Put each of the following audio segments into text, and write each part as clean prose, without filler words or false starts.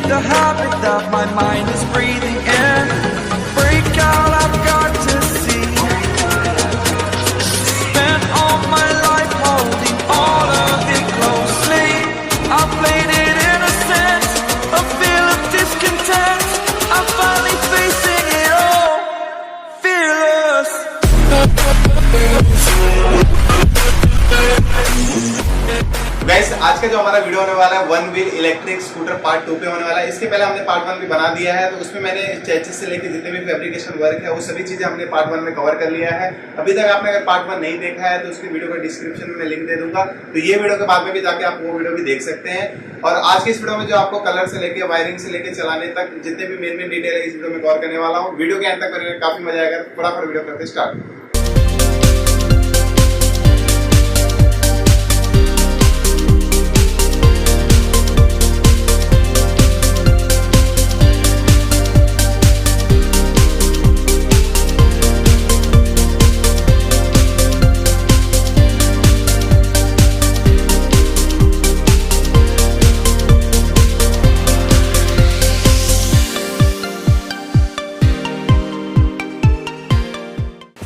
the habit that my mind is breathing in. Break out, I've got to see. Spent all my life holding all of it closely. I played it innocent, a feel of discontent. I'm finally facing it all, fearless. Guys, आज का जो हमारा video होने वाला है one wheel electric scooter part 2 पे होने वाला है। इसके पहले हमने पार्ट 1 भी बना दिया है, तो उसमें मैंने चेसिस से लेकर जितने भी फैब्रिकेशन वर्क है वो सभी चीजें हमने पार्ट 1 में कवर कर लिया है। अभी तक आपने अगर पार्ट 1 नहीं देखा है तो उसकी वीडियो का डिस्क्रिप्शन में मैं लिंक दे दूंगा, तो ये वीडियो के बाद में भी जाके आप वो वीडियो भी देख सकते हैं। और आज के इस वीडियो में जो आपको कलर से लेकर वायरिंग से लेकर चलाने तक जितने भी मेन डिटेल है इस वीडियो में कवर करने वाला हूँ। वीडियो के एंड तक करेंगे, काफी मजा आएगा। फटाफट वीडियो करते स्टार्ट।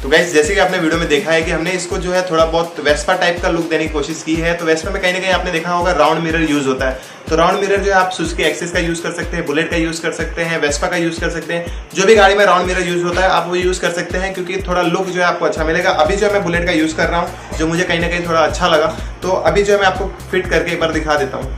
तो गाइस, जैसे कि आपने वीडियो में देखा है कि हमने इसको जो है थोड़ा बहुत वेस्पा टाइप का लुक देने की कोशिश की है। तो वेस्पा में कहीं ना कहीं आपने देखा होगा राउंड मिरर यूज होता है। तो राउंड मिरर जो है आप सुजुकी एक्सेस का यूज कर सकते हैं, बुलेट का यूज कर सकते हैं, वेस्पा का यूज कर सकते हैं। जो भी गाड़ी में राउंड मिरर यूज होता है आप वो यूज कर सकते हैं, क्योंकि थोड़ा लुक जो है आपको अच्छा मिलेगा। अभी जो है मैं बुलेट का यूज कर रहा हूँ, जो मुझे कहीं ना कहीं थोड़ा अच्छा लगा। तो अभी जो है मैं आपको फिट करके एक बार दिखा देता हूँ।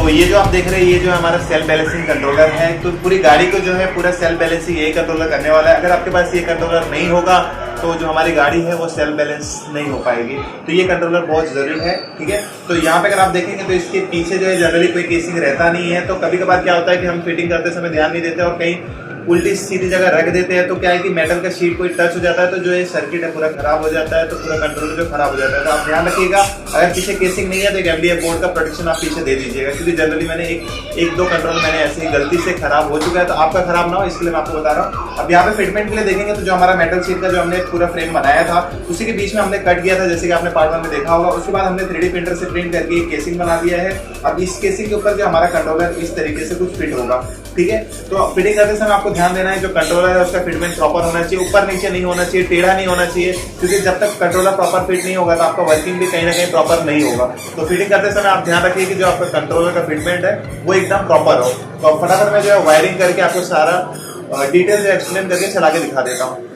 तो ये जो आप देख रहे हैं ये जो हमारा सेल्फ बैलेंसिंग कंट्रोलर है, तो पूरी गाड़ी को जो है पूरा सेल्फ बैलेंसिंग यही कंट्रोलर करने वाला है। अगर आपके पास ये कंट्रोलर नहीं होगा तो जो हमारी गाड़ी है वो सेल्फ बैलेंस नहीं हो पाएगी, तो ये कंट्रोलर बहुत जरूरी है। ठीक है, तो यहाँ पे अगर आप देखेंगे तो इसके पीछे जो है जनरली कोई केसिंग रहता नहीं है, तो कभी कभार क्या होता है कि हम फिटिंग करते समय ध्यान नहीं देते और कहीं उल्टी सीधी जगह रख देते हैं, तो क्या है कि मेटल का शीट कोई टच हो जाता है तो जो ये सर्किट है पूरा खराब हो जाता है, तो पूरा कंट्रोलर जो खराब हो जाता है। तो आप ध्यान रखिएगा, अगर पीछे केसिंग नहीं है तो एक MDF बोर्ड का प्रोटेक्शन आप पीछे दे दीजिएगा, क्योंकि जनरली मैंने एक दो कंट्रोल मैंने ऐसे ही गलती से खराब हो चुका है, तो आपका खराब ना हो इसके लिए मैं आपको बता रहा हूँ। अब यहाँ पे फिटमेंट के लिए देखेंगे तो जो हमारा मेटल शीट का जो हमने पूरा फ्रेम बनाया था उसी के बीच में हमने कट किया था, जैसे कि आपने पार्ट 1 में देखा होगा। उसके बाद हमने 3D प्रिंटर से प्रिंट करके एक केसिंग बना दिया है। अब इस केसिंग के ऊपर जो हमारा कंट्रोलर इस तरीके से कुछ फिट होगा। ठीक है, तो फिटिंग करते समय आपको ध्यान देना है जो कंट्रोलर है उसका फिटमेंट प्रॉपर होना चाहिए, ऊपर नीचे नहीं होना चाहिए, टेढ़ा नहीं होना चाहिए, क्योंकि जब तक कंट्रोलर प्रॉपर फिट नहीं होगा तो आपका वर्किंग भी कहीं ना कहीं प्रॉपर नहीं होगा। तो फिटिंग करते समय आप ध्यान रखिए कि जो आपका कंट्रोलर का फिटमेंट है वो एकदम प्रॉपर हो। तो फटाफट मैं जो है वायरिंग करके आपको सारा डिटेल जो एक्सप्लेन करके चला के दिखा देता हूँ।